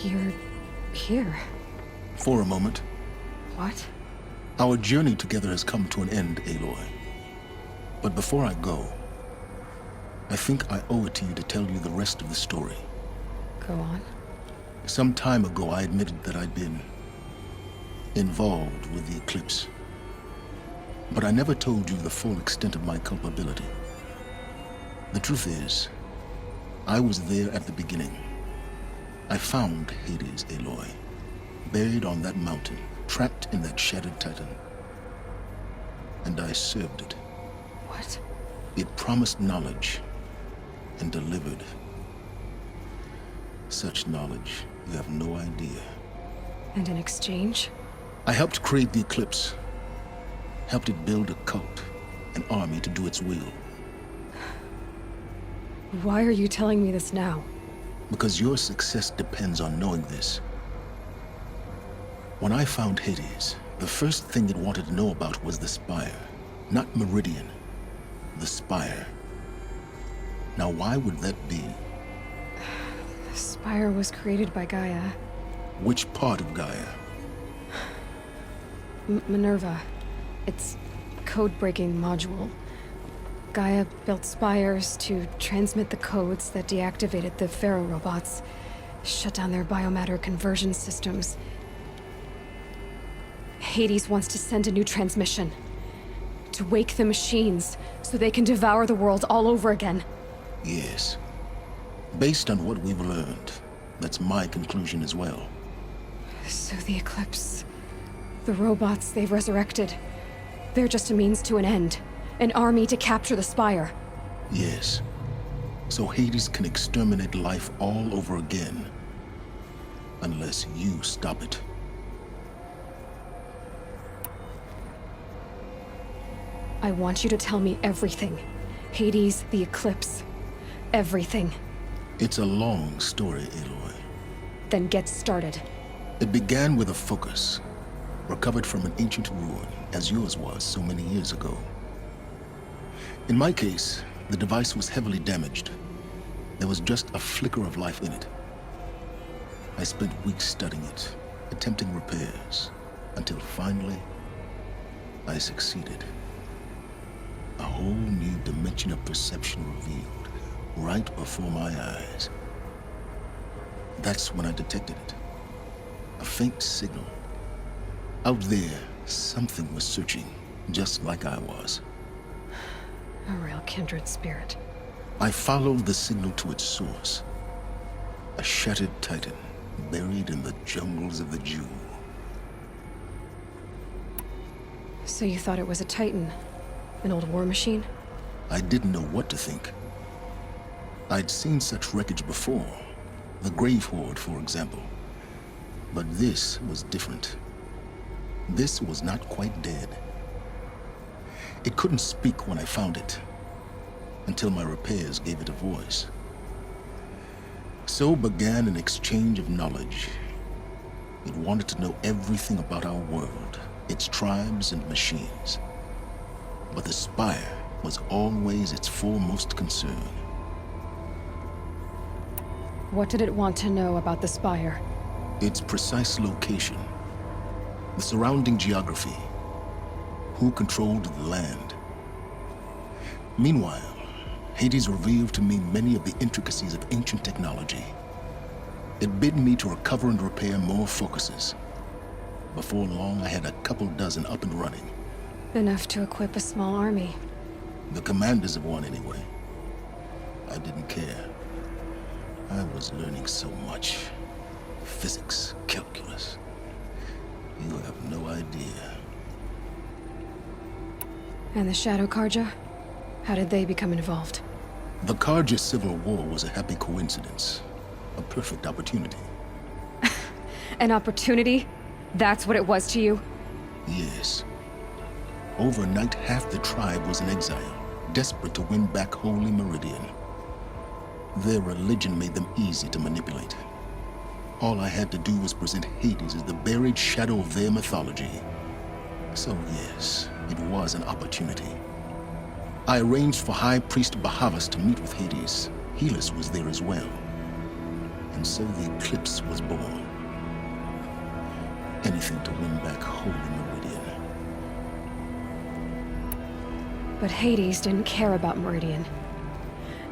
You're here. For a moment. What? Our journey together has come to an end, Aloy. But before I go, I think I owe it to you to tell you the rest of the story. Go on. Some time ago, I admitted that I'd been involved with the Eclipse. But I never told you the full extent of my culpability. The truth is, I was there at the beginning. I found Hades, Aloy, buried on that mountain, trapped in that shattered titan. And I served it. What? It promised knowledge and delivered. Such knowledge, you have no idea. And in exchange? I helped create the Eclipse. Helped it build a cult, an army to do its will. Why are you telling me this now? Because your success depends on knowing this. When I found Hades, the first thing it wanted to know about was the Spire. Not Meridan, the Spire. Now why would that be? The Spire was created by Gaia. Which part of Gaia? Minerva. Its code-breaking module. Gaia built spires to transmit the codes that deactivated the Pharaoh robots, shut down their biomatter conversion systems. Hades wants to send a new transmission. To wake the machines, so they can devour the world all over again. Yes. Based on what we've learned, that's my conclusion as well. So the Eclipse... the robots they've resurrected... they're just a means to an end. An army to capture the Spire. Yes. So Hades can exterminate life all over again. Unless you stop it. I want you to tell me everything. Hades, the Eclipse. Everything. It's a long story, Aloy. Then get started. It began with a focus, recovered from an ancient ruin, as yours was so many years ago. In my case, the device was heavily damaged. There was just a flicker of life in it. I spent weeks studying it, attempting repairs, until finally, I succeeded. A whole new dimension of perception revealed, right before my eyes. That's when I detected it. A faint signal. Out there, something was searching, just like I was. A real kindred spirit. I followed the signal to its source. A shattered titan, buried in the jungles of the Jew. So you thought it was a titan? An old war machine? I didn't know what to think. I'd seen such wreckage before. The Grave Horde, for example. But this was different. This was not quite dead. It couldn't speak when I found it, until my repairs gave it a voice. So began an exchange of knowledge. It wanted to know everything about our world, its tribes and machines. But the Spire was always its foremost concern. What did it want to know about the Spire? Its precise location, the surrounding geography, who controlled the land. Meanwhile, Hades revealed to me many of the intricacies of ancient technology. It bid me to recover and repair more focuses. Before long, I had a couple dozen up and running. Enough to equip a small army. The commanders of one, anyway. I didn't care. I was learning so much. Physics, calculus. You have no idea. And the Shadow Karja? How did they become involved? The Karja Civil War was a happy coincidence. A perfect opportunity. An opportunity? That's what it was to you? Yes. Overnight, half the tribe was in exile, desperate to win back Holy Meridian. Their religion made them easy to manipulate. All I had to do was present Hades as the buried shadow of their mythology. So yes, it was an opportunity. I arranged for High Priest Bahavas to meet with Hades. Helis was there as well. And so the Eclipse was born. Anything to win back Holy Meridian. But Hades didn't care about Meridian.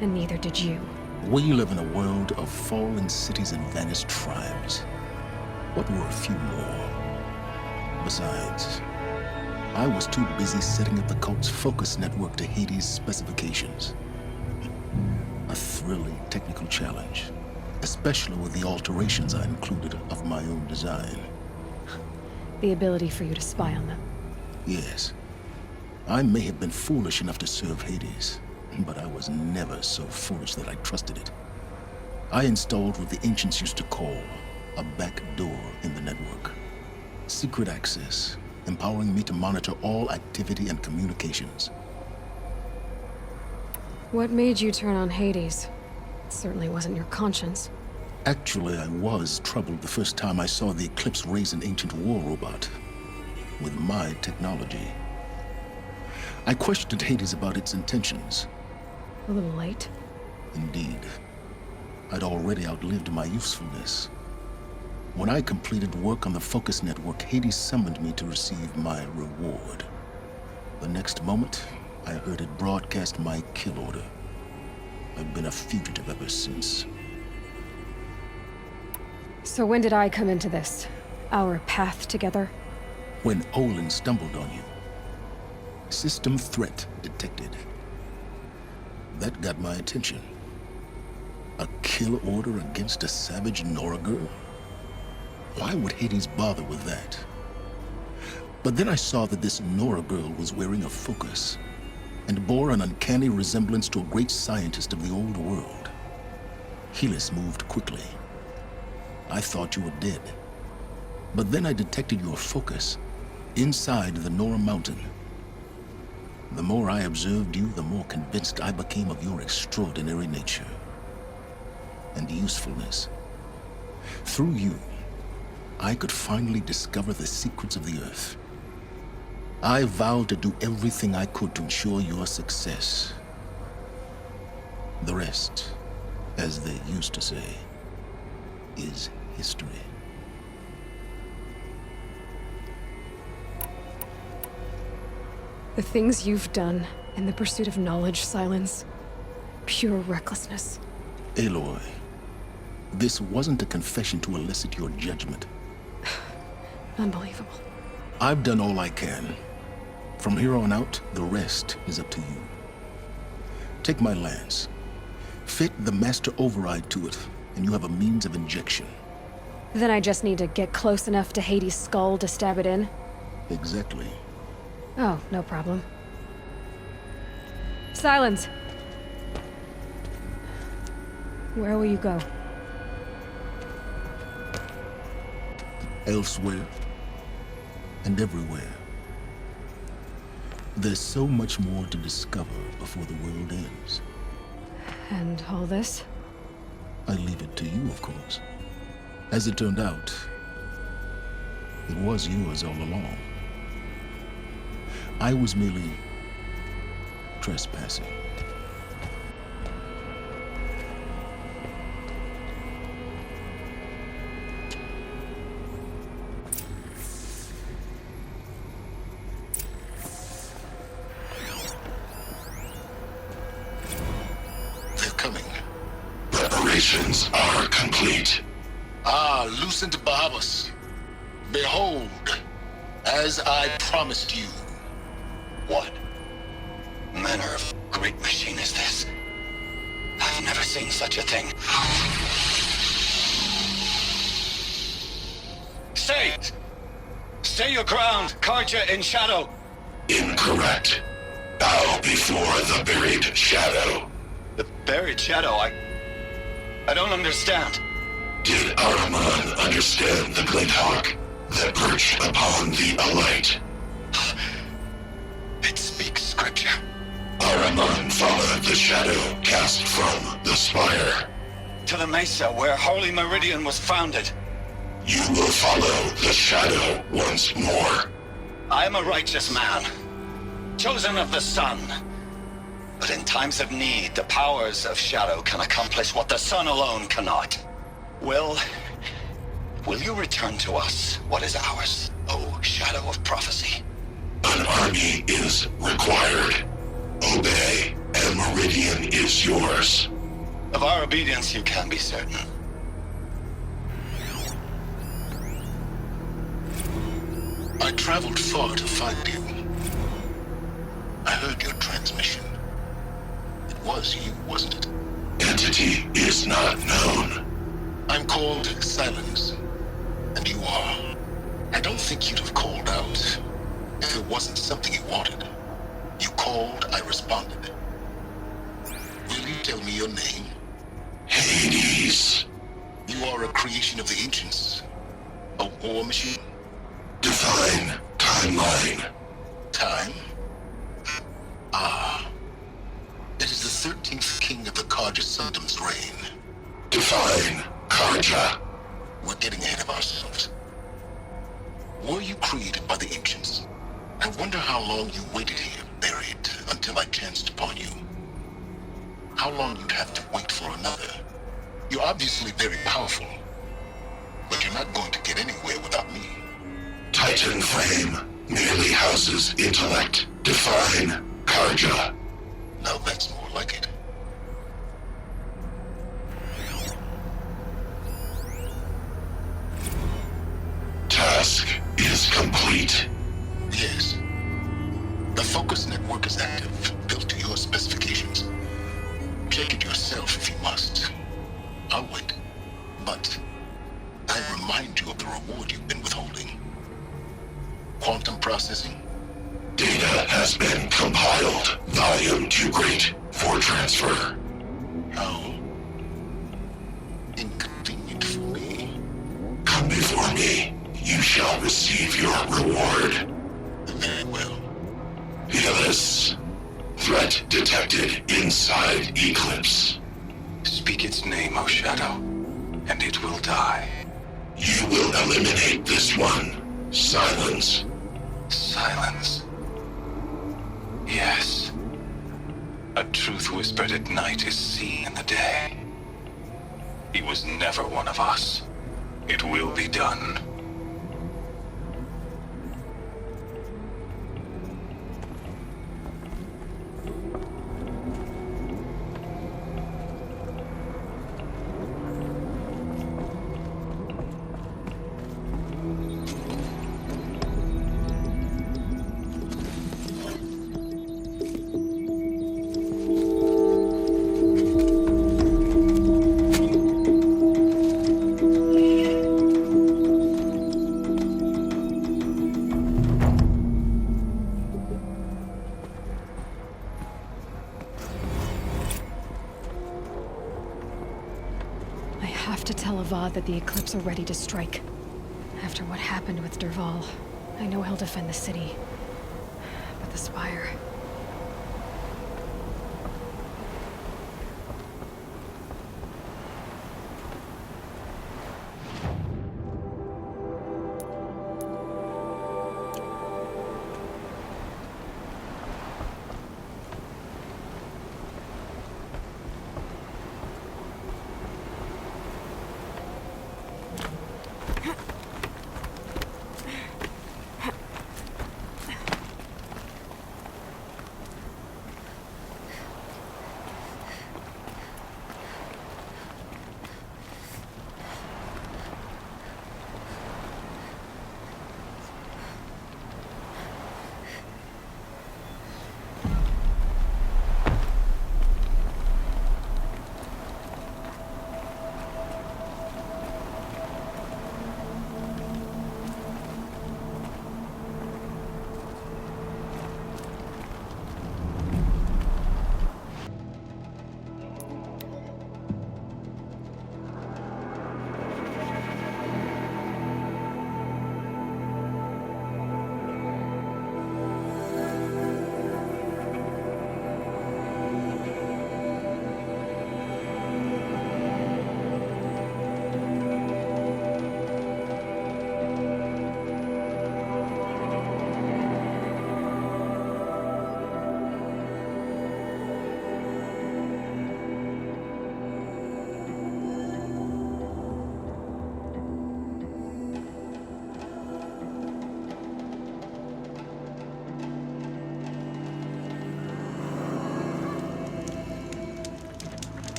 And neither did you. We live in a world of fallen cities and vanished tribes. What were a few more? Besides, I was too busy setting up the cult's focus network to Hades' specifications. A thrilling technical challenge, especially with the alterations I included of my own design. The ability for you to spy on them. Yes. I may have been foolish enough to serve Hades, but I was never so foolish that I trusted it. I installed what the ancients used to call a back door in the network. Secret access, empowering me to monitor all activity and communications. What made you turn on Hades? It certainly wasn't your conscience. Actually, I was troubled the first time I saw the Eclipse raise an ancient war robot with my technology. I questioned Hades about its intentions. A little late. Indeed. I'd already outlived my usefulness. When I completed work on the Focus Network, Hades summoned me to receive my reward. The next moment, I heard it broadcast my kill order. I've been a fugitive ever since. So when did I come into this? Our path together? When Olin stumbled on you. System threat detected. That got my attention. A kill order against a savage Nora girl? Why would Hades bother with that? But then I saw that this Nora girl was wearing a focus, and bore an uncanny resemblance to a great scientist of the old world. Helis moved quickly. I thought you were dead. But then I detected your focus inside the Nora mountain. The more I observed you, the more convinced I became of your extraordinary nature and usefulness. Through you, I could finally discover the secrets of the Earth. I vowed to do everything I could to ensure your success. The rest, as they used to say, is history. The things you've done in the pursuit of knowledge, Silence. Pure recklessness. Aloy, this wasn't a confession to elicit your judgment. Unbelievable. I've done all I can. From here on out, the rest is up to you. Take my lance. Fit the master override to it, and you have a means of injection. Then I just need to get close enough to Hades' skull to stab it in? Exactly. Oh, no problem. Silence! Where will you go? Elsewhere. And everywhere. There's so much more to discover before the world ends. And all this? I leave it to you, of course. As it turned out, it was yours all along. I was merely trespassing. They're coming. Preparations are complete. Ah, Lucent Bahavas. Behold, as I promised you. What manner of great machine is this? I've never seen such a thing. Stay! Stay your ground, Karja in shadow! Incorrect. Bow before the buried shadow. The buried shadow? I don't understand. Did Ahriman understand the glint hawk that perched upon the alight? It speaks scripture. Ahriman followed the shadow cast from the Spire. To the mesa where Holy Meridian was founded. You will follow the shadow once more. I am a righteous man, chosen of the sun. But in times of need, the powers of shadow can accomplish what the sun alone cannot. Well, will you return to us what is ours, O Shadow of Prophecy? An army is required. Obey, and Meridian is yours. Of our obedience you can be certain. I traveled far to find you. I heard your transmission. It was you, wasn't it? Entity is not known. I'm called Silence, and you are. I don't think you'd have called out if it wasn't something you wanted. You called, I responded. Will you tell me your name? Hades. You are a creation of the ancients. A war machine? Define timeline. Time? Ah. It is the 13th king of the Karja Sundom's reign. Define Karja. We're getting ahead of ourselves. Were you created by the ancients? I wonder how long you waited here, buried, until I chanced upon you. How long you'd have to wait for another. You're obviously very powerful, but you're not going to get anywhere without me. Titan Flame merely houses intellect. Define Karja. Now that's more like it. Task is complete. Yes. The focus network is active, built to your specifications. Check it yourself if you must. I'll wait. But I remind you of the reward you've been withholding. Quantum processing? Data has been compiled. Volume too great for transfer. How inconvenient for me. Come before me. You shall receive your reward. Very well. Helis. Threat detected inside Eclipse. Speak its name, O Shadow, and it will die. You will eliminate this one. Silence. Silence. Yes. A truth whispered at night is seen in the day. He was never one of us. It will be done. I have to tell Avad that the Eclipse are ready to strike. After what happened with Derval, I know he'll defend the city. But the Spire...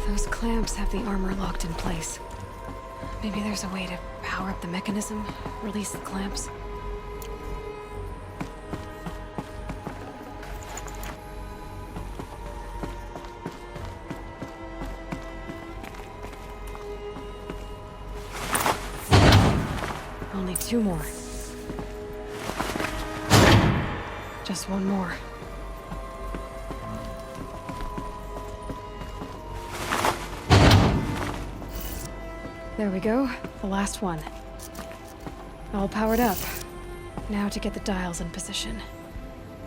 Those clamps have the armor locked in place. Maybe there's a way to power up the mechanism, release the clamps. Only 2 more. Just 1 more. There we go, the last one. All powered up. Now to get the dials in position.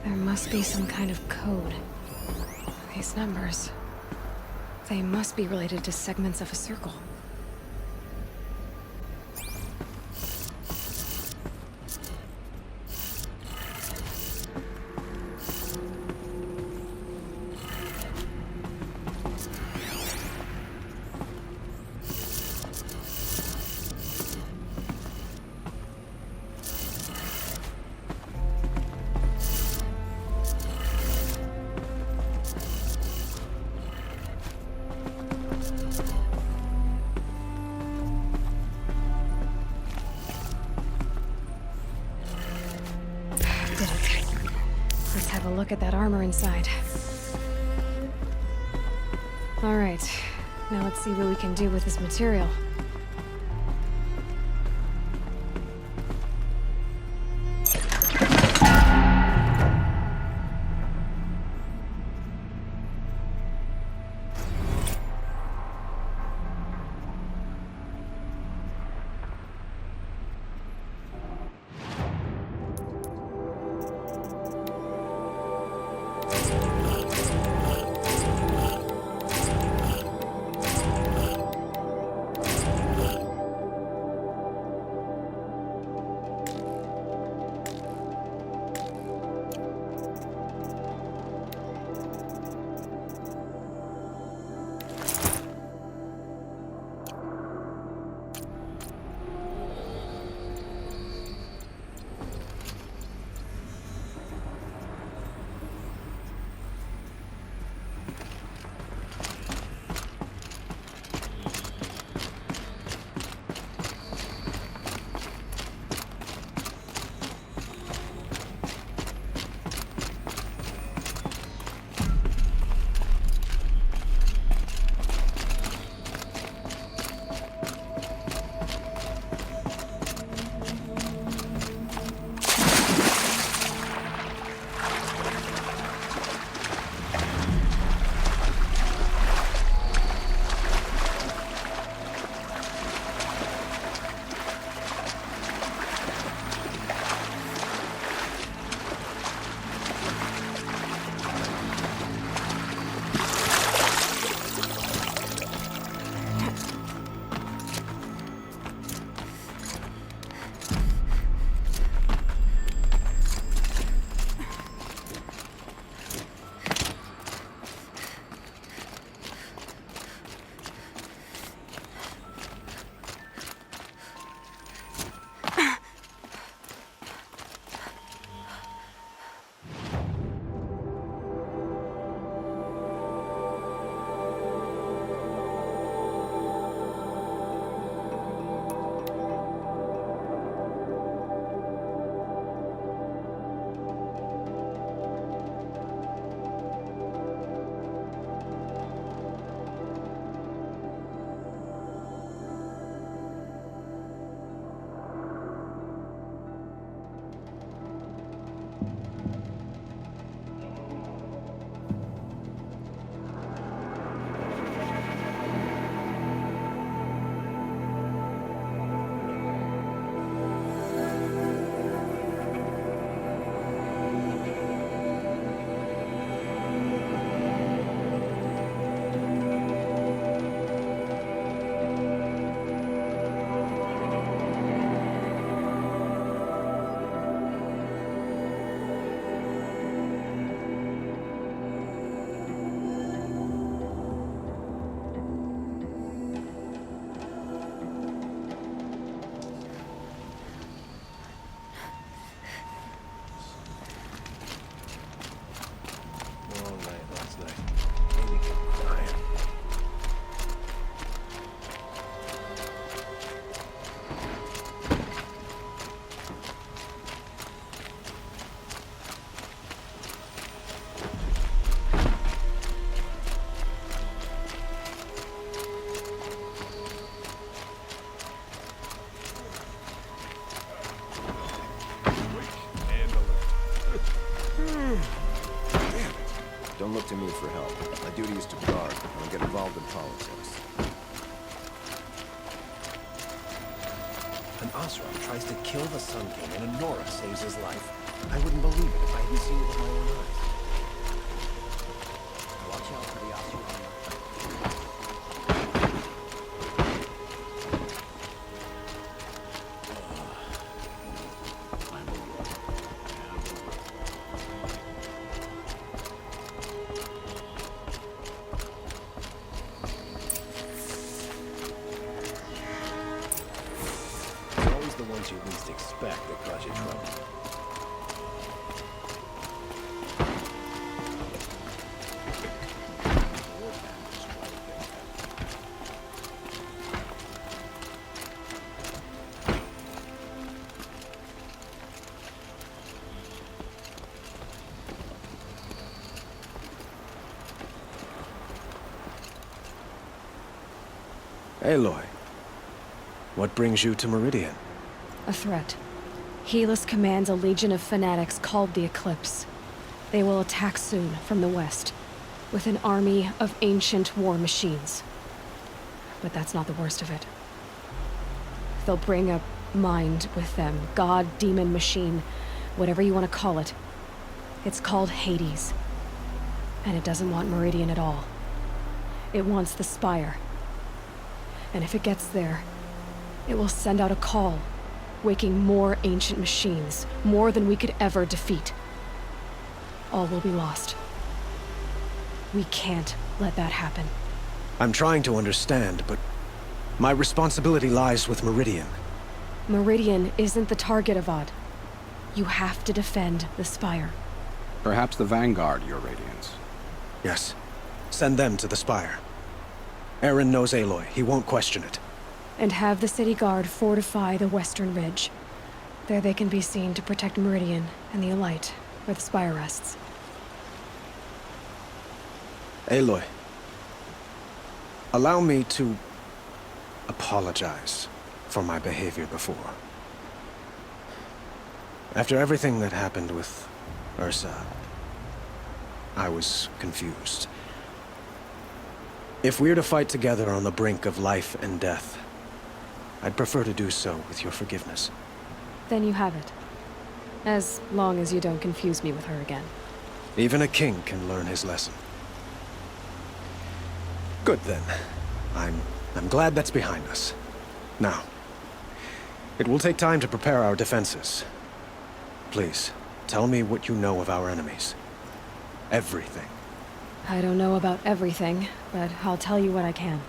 There must be some kind of code. These numbers... they must be related to segments of a circle. Look at that armor inside. All right, now let's see what we can do with this material. last night. Maybe keep dying. Don't look to me for help. My duty is to guard. I don't get involved in politics. An Osram tries to kill the Sun King and a Nora saves his life. I wouldn't believe it if I hadn't seen it with my own eyes. Watch out for the Osram. It's always the ones you least expect that cause you trouble. Aloy, what brings you to Meridian? A threat. Helis commands a legion of fanatics called the Eclipse. They will attack soon from the west, with an army of ancient war machines. But that's not the worst of it. They'll bring a mind with them, god, demon, machine, whatever you want to call it. It's called Hades. And it doesn't want Meridian at all. It wants the Spire. And if it gets there, it will send out a call, waking more ancient machines, more than we could ever defeat. All will be lost. We can't let that happen. I'm trying to understand, but my responsibility lies with Meridian. Meridian isn't the target, Avad. You have to defend the Spire. Perhaps the Vanguard, Your Radiance. Yes. Send them to the Spire. Aaron knows Aloy. He won't question it. And have the city guard fortify the western ridge. There they can be seen to protect Meridian and the Elite, where the Spire rests. Aloy, allow me to apologize for my behavior before. After everything that happened with Ursa, I was confused. If we're to fight together on the brink of life and death, I'd prefer to do so with your forgiveness. Then you have it. As long as you don't confuse me with her again. Even a king can learn his lesson. Good then. I'm glad that's behind us. Now, it will take time to prepare our defenses. Please, tell me what you know of our enemies. Everything. I don't know about everything, but I'll tell you what I can.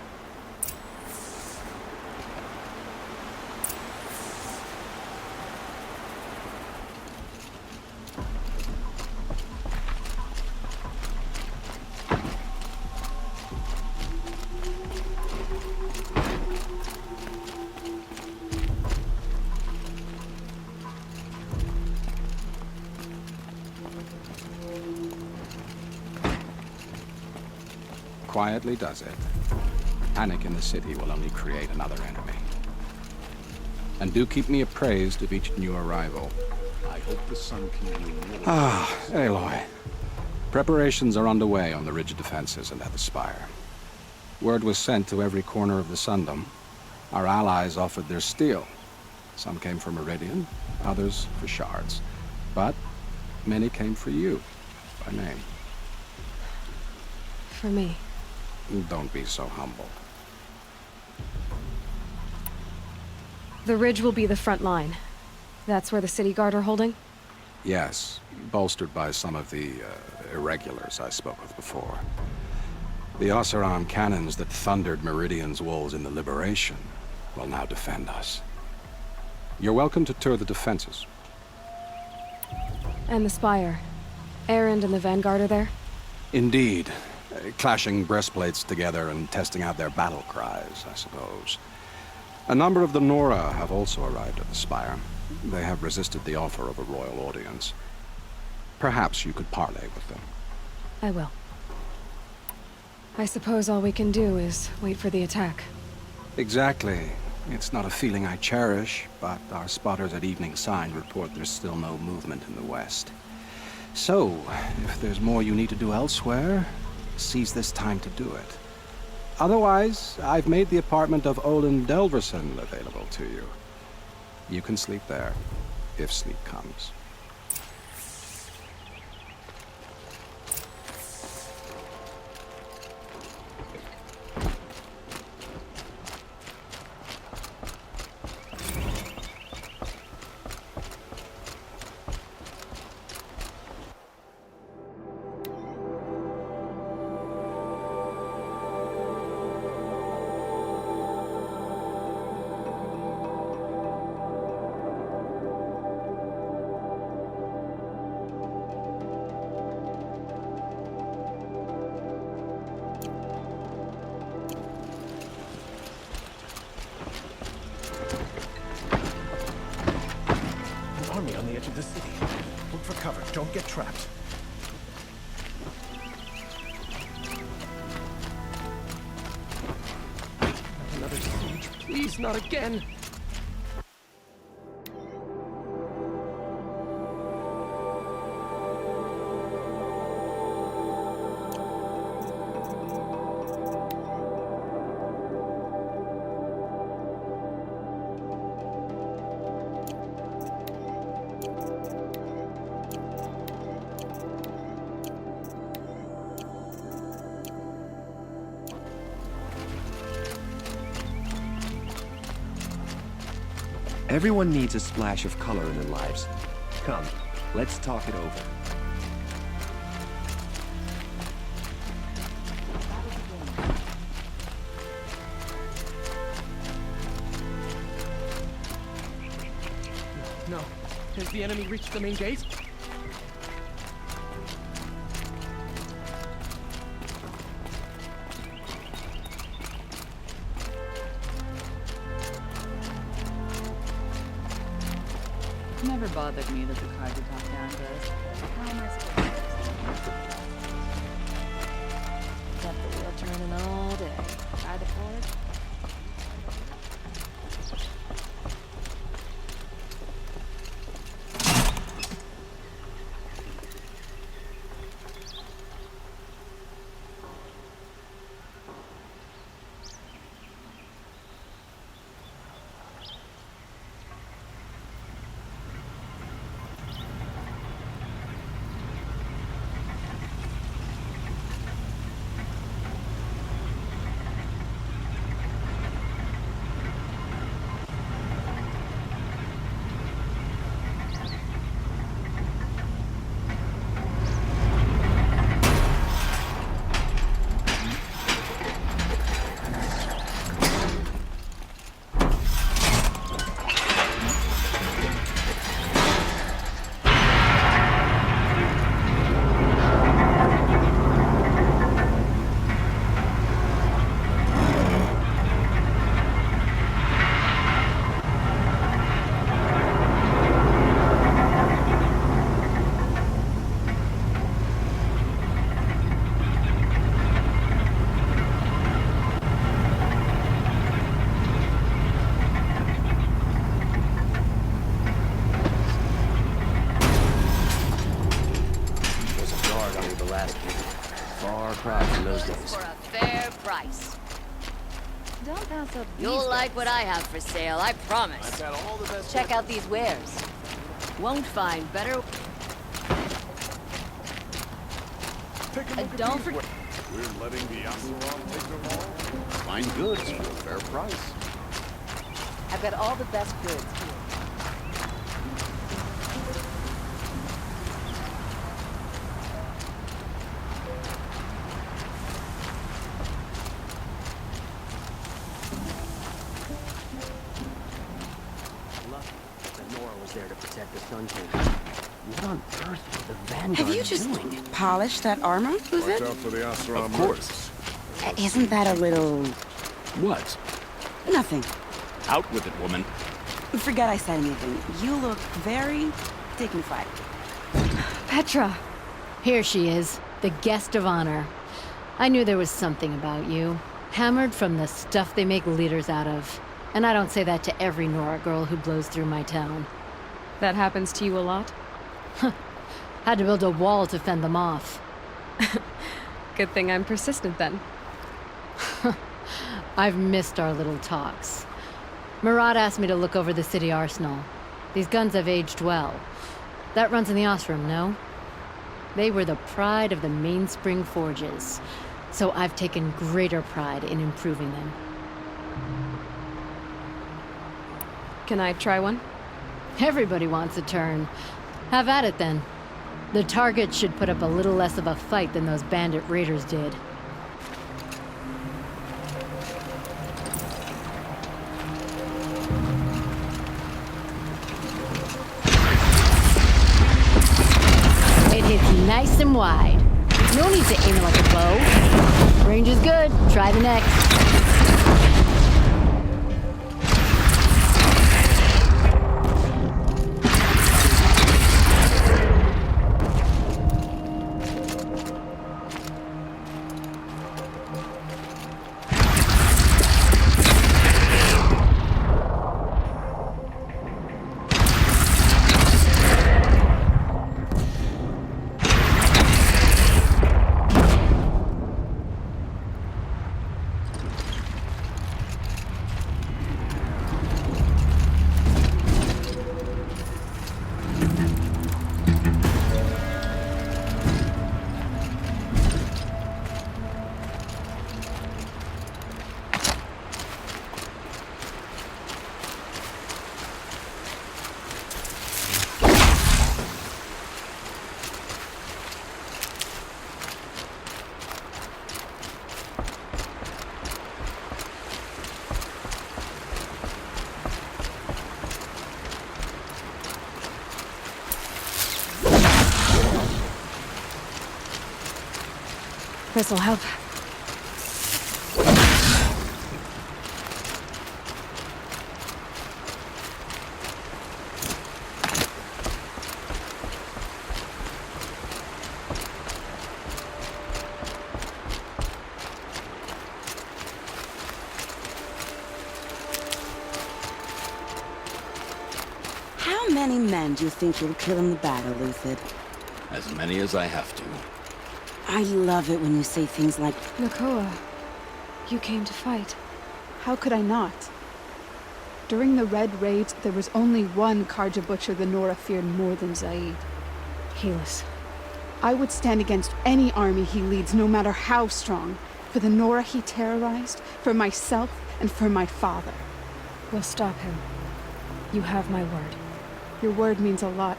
Quietly does it. Panic in the city will only create another enemy. And do keep me appraised of each new arrival. I hope the Sun King will Ah, Aloy. Preparations are underway on the ridge defenses and at the Spire. Word was sent to every corner of the Sundom. Our allies offered their steel. Some came for Meridian, others for shards. But many came for you, by name. For me. Don't be so humble. The ridge will be the front line. That's where the city guard are holding? Yes, bolstered by some of the irregulars I spoke with before. The Oseram cannons that thundered Meridian's walls in the Liberation will now defend us. You're welcome to tour the defenses. And the Spire. Erend and the Vanguard are there? Indeed. Clashing breastplates together and testing out their battle cries, I suppose. A number of the Nora have also arrived at the Spire. They have resisted the offer of a royal audience. Perhaps you could parley with them. I will. I suppose all we can do is wait for the attack. Exactly. It's not a feeling I cherish, but our spotters at Evening Sign report there's still no movement in the west. So, if there's more you need to do elsewhere, seize this time to do it. Otherwise, I've made the apartment of Olin Delverson available to you. You can sleep there, if sleep comes. On the edge of the city. Look for cover. Don't get trapped. Another siege. Please, not again. Everyone needs a splash of color in their lives. Come, let's talk it over. No. Has the enemy reached the main gate? Never bothered me that the cards are top down does. How am I supposed to kept the wheel turning all day. Try the board. For a fair price. Don't pass up these You'll like guys. what I have for sale, I promise. Check out these wares. Won't find better. Don't forget. We're letting the Asaron take them all. Find goods for a fair price. I've got all the best goods here. Lucky that Nora was there to protect the Sun King. What on earth were the Vanguard Have you just doing? polished that armor, Luther? Of course. Isn't that a little... What? nothing? Out with it, woman. Forget I said anything. You look very dignified. Petra! Here she is, the guest of honor. I knew there was something about you. Hammered from the stuff they make leaders out of. And I don't say that to every Nora girl who blows through my town. That happens to you a lot? Had to build a wall to fend them off. Good thing I'm persistent then. I've missed our little talks. Murad asked me to look over the city arsenal. These guns have aged well. That runs in the Osram, no? They were the pride of the Mainspring Forges, so I've taken greater pride in improving them. Can I try one? Everybody wants a turn. Have at it then. The target should put up a little less of a fight than those bandit raiders did. It hits nice and wide. No need to aim it like a bow. Range is good. Try the next. This'll help. How many men do you think you'll kill in the battle, Luthid? As many as I have to. I love it when you say things like, Nakoa, you came to fight. How could I not? During the Red Raids, there was only one Karja Butcher the Nora feared more than Zaid. Helis. I would stand against any army he leads, no matter how strong. For the Nora he terrorized, for myself, and for my father. We'll stop him. You have my word. Your word means a lot,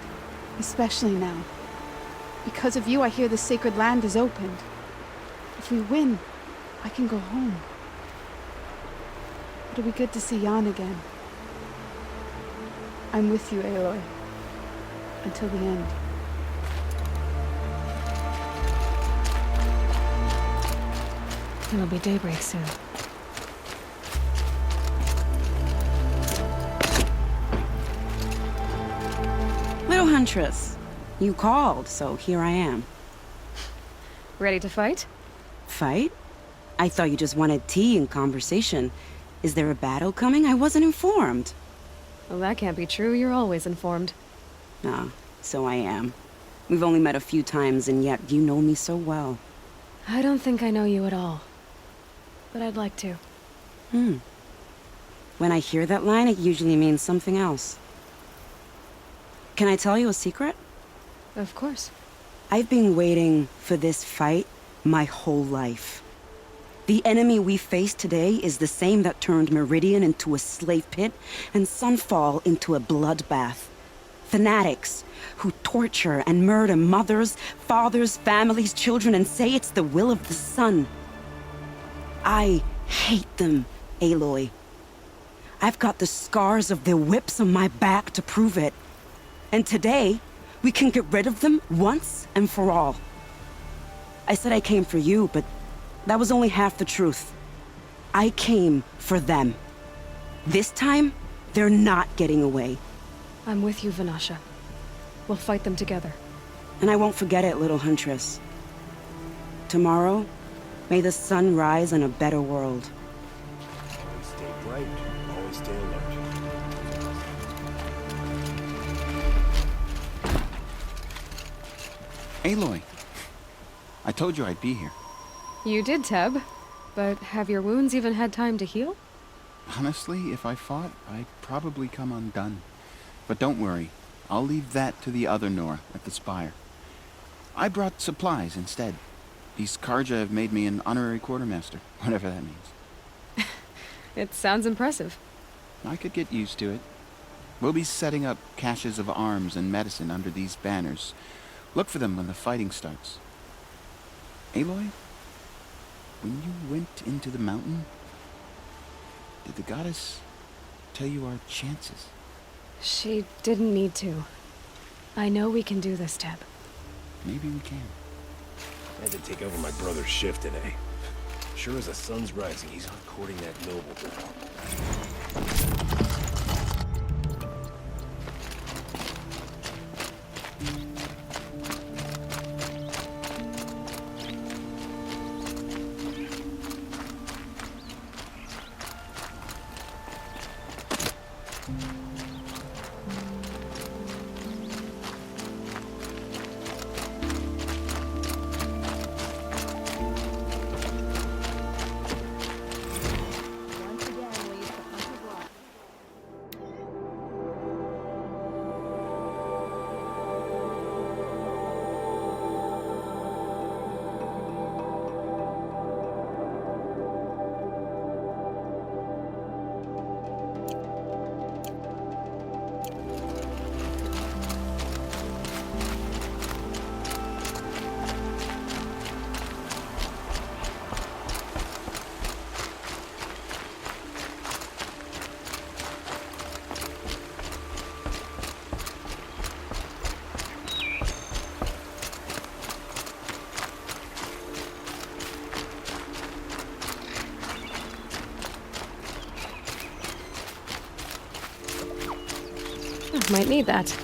especially now. Because of you, I hear the sacred land is opened. If we win, I can go home. It'll be good to see Jan again. I'm with you, Aloy. Until the end. It'll be daybreak soon. Little Huntress, you called, so here I am. Ready to fight? Fight? I thought you just wanted tea and conversation. Is there a battle coming? I wasn't informed. Well, that can't be true. You're always informed. Ah, so I am. We've only met a few times, and yet you know me so well. I don't think I know you at all. But I'd like to. When I hear that line, it usually means something else. Can I tell you a secret? Of course. I've been waiting for this fight my whole life. The enemy we face today is the same that turned Meridan into a slave pit and Sunfall into a bloodbath. Fanatics who torture and murder mothers, fathers, families, children, and say it's the will of the sun. I hate them, Aloy. I've got the scars of their whips on my back to prove it. And today, We can get rid of them once and for all. I said I came for you, but that was only half the truth. I came for them. This time, they're not getting away. I'm with you, Vanasha. We'll fight them together. And I won't forget it, little huntress. Tomorrow, may the sun rise in a better world. Always stay bright, always stay alert. Aloy, I told you I'd be here. You did, Teb. But have your wounds even had time to heal? Honestly, if I fought, I'd probably come undone. But don't worry, I'll leave that to the other Nora at the Spire. I brought supplies instead. These Karja have made me an honorary quartermaster, whatever that means. It sounds impressive. I could get used to it. We'll be setting up caches of arms and medicine under these banners. Look for them when the fighting starts. Aloy, when you went into the mountain, did the goddess tell you our chances? She didn't need to. I know we can do this, Teb. Maybe we can. I had to take over my brother's shift today. Sure as the sun's rising, he's courting that noble girl. Might need that.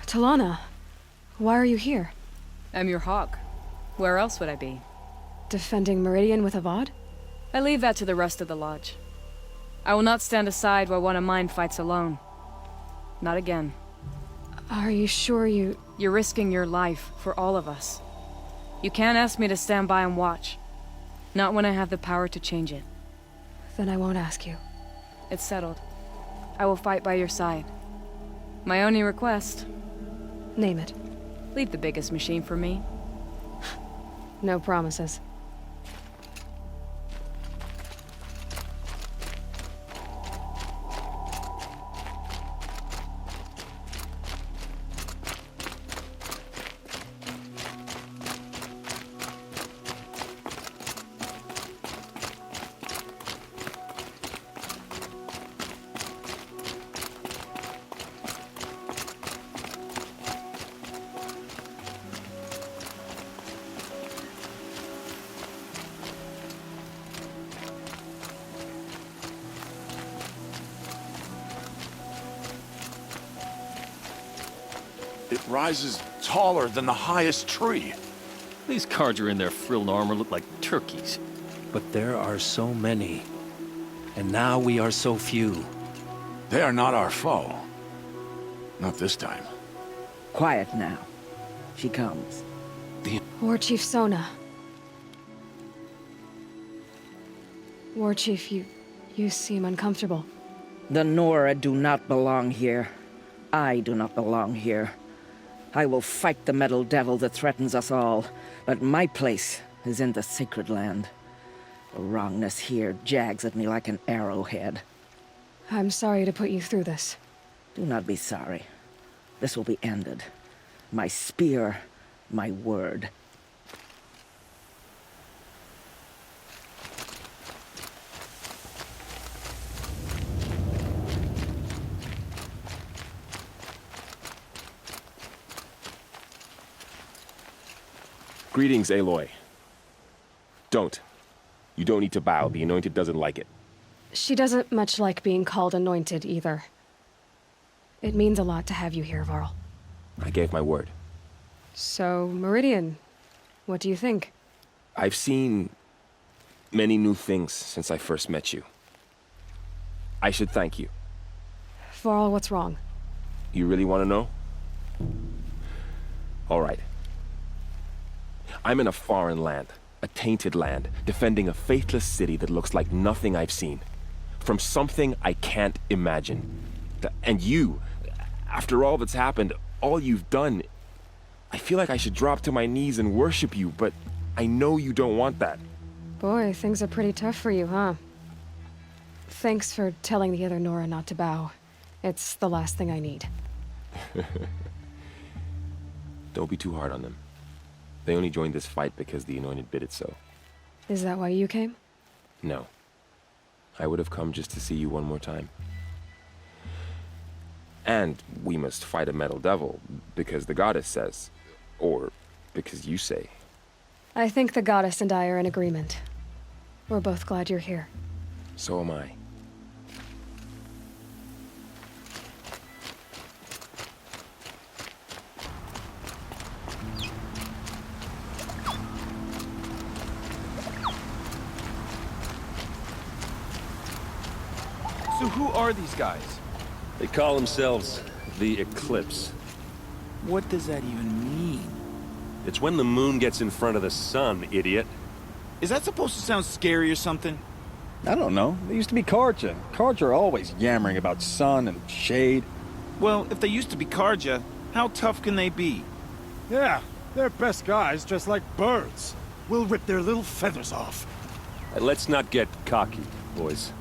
Talana, why are you here? I'm your hawk. Where else would I be? Defending Meridian with Avad? I leave that to the rest of the Lodge. I will not stand aside while one of mine fights alone. Not again. Are you sure you... You're risking your life for all of us. You can't ask me to stand by and watch. Not when I have the power to change it. Then I won't ask you. It's settled. I will fight by your side. My only request... Name it. Leave the biggest machine for me. No promises. It rises taller than the highest tree. These Carja in their frilled armor look like turkeys. But there are so many. And now we are so few. They are not our foe. Not this time. Quiet now. She comes. War Chief Sona. War Chief, you seem uncomfortable. The Nora do not belong here. I do not belong here. I will fight the metal devil that threatens us all, but my place is in the sacred land. The wrongness here jags at me like an arrowhead. I'm sorry to put you through this. Do not be sorry. This will be ended. My spear, my word. Greetings, Aloy. Don't. You don't need to bow. The Anointed doesn't like it. She doesn't much like being called anointed, either. It means a lot to have you here, Varl. I gave my word. So, Meridian, what do you think? I've seen many new things since I first met you. I should thank you. Varl, what's wrong? You really want to know? All right. I'm in a foreign land, a tainted land, defending a faithless city that looks like nothing I've seen. From something I can't imagine. And you, after all that's happened, all you've done, I feel like I should drop to my knees and worship you, but I know you don't want that. Boy, things are pretty tough for you, huh? Thanks for telling the other Nora not to bow. It's the last thing I need. Don't be too hard on them. They only joined this fight because the Anointed bid it so. Is that why you came? No. I would have come just to see you one more time. And we must fight a metal devil, because the goddess says. Or because you say. I think the goddess and I are in agreement. We're both glad you're here. So am I. So who are these guys? They call themselves the Eclipse. What does that even mean? It's when the moon gets in front of the sun, idiot. Is that supposed to sound scary or something? I don't know. They used to be Carja. Carja are always yammering about sun and shade. Well, if they used to be Carja, how tough can they be? Yeah, they're best guys, just like birds. We'll rip their little feathers off. Let's not get cocky, boys.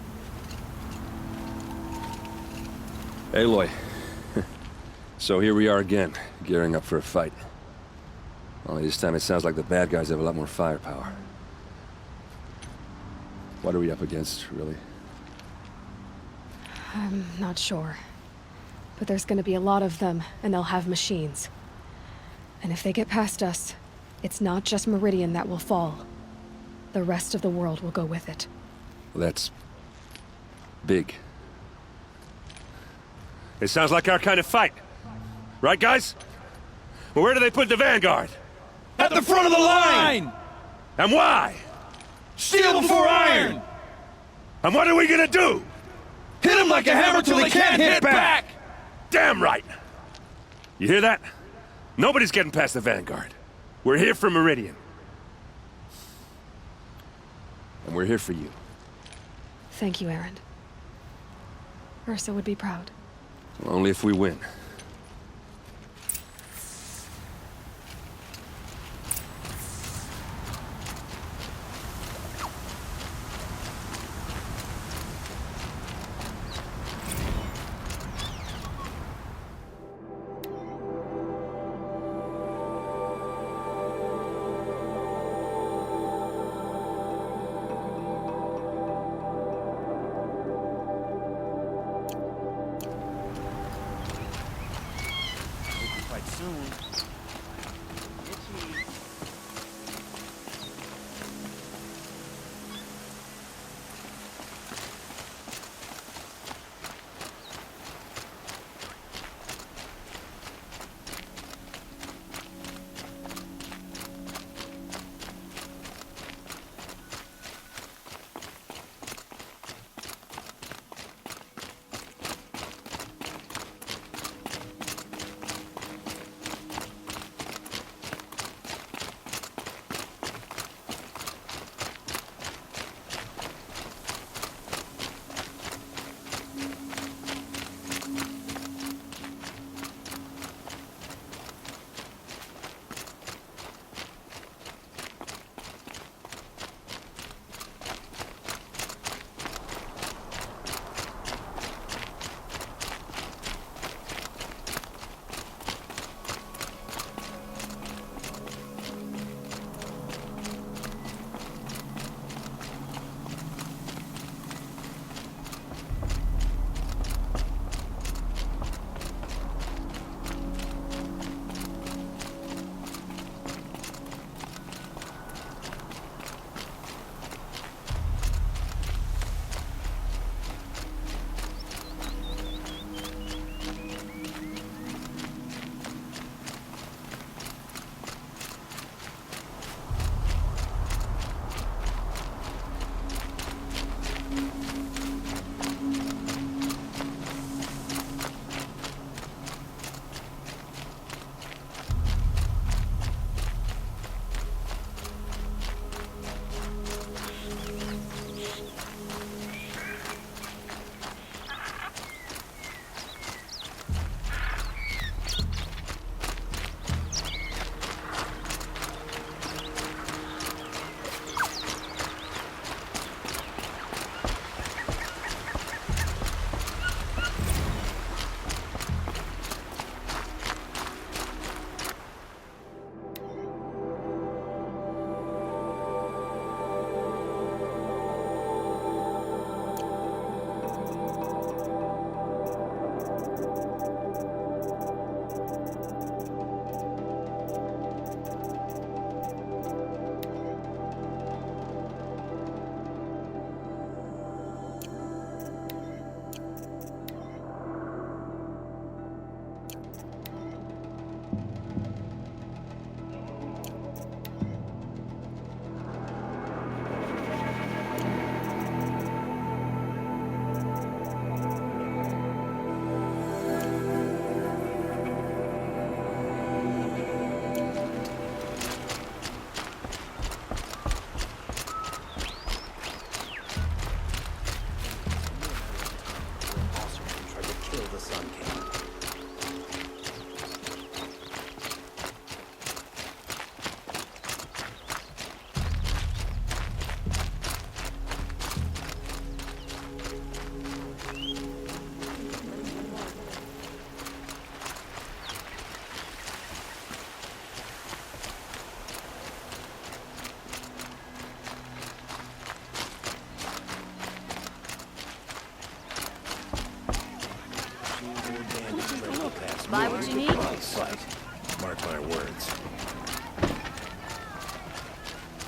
Aloy. So here we are again, gearing up for a fight. Only this time it sounds like the bad guys have a lot more firepower. What are we up against, really? I'm not sure. But there's gonna be a lot of them, and they'll have machines. And if they get past us, it's not just Meridian that will fall. The rest of the world will go with it. Well, that's big. It sounds like our kind of fight. Right, guys? Well, where do they put the Vanguard? At the front of the line! And why? Steel before iron! And what are we gonna do? Hit them like a hammer till they can't hit back! Damn right! You hear that? Nobody's getting past the Vanguard. We're here for Meridian. And we're here for you. Thank you, Erend. Ursa would be proud. Only if we win.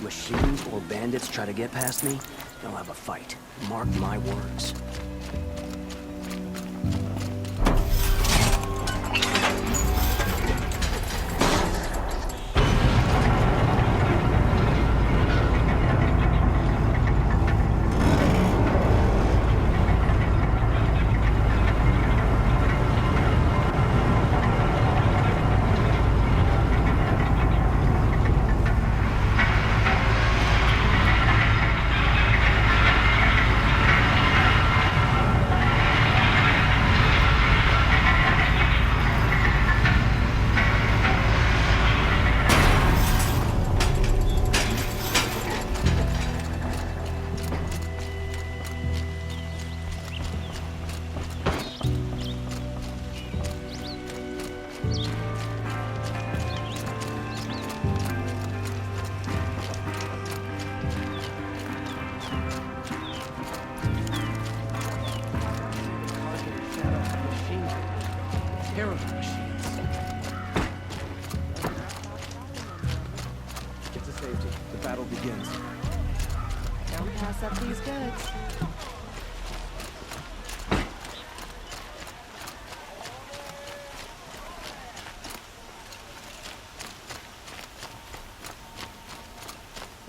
Machines or bandits try to get past me, they'll have a fight. Mark my words.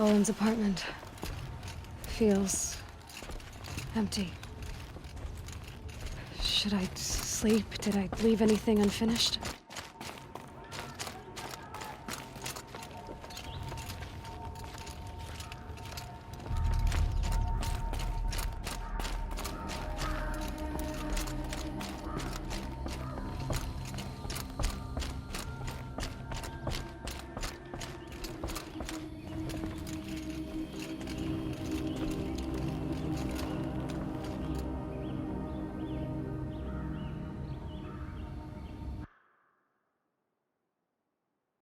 Owen's apartment feels empty. Should I sleep? Did I leave anything unfinished?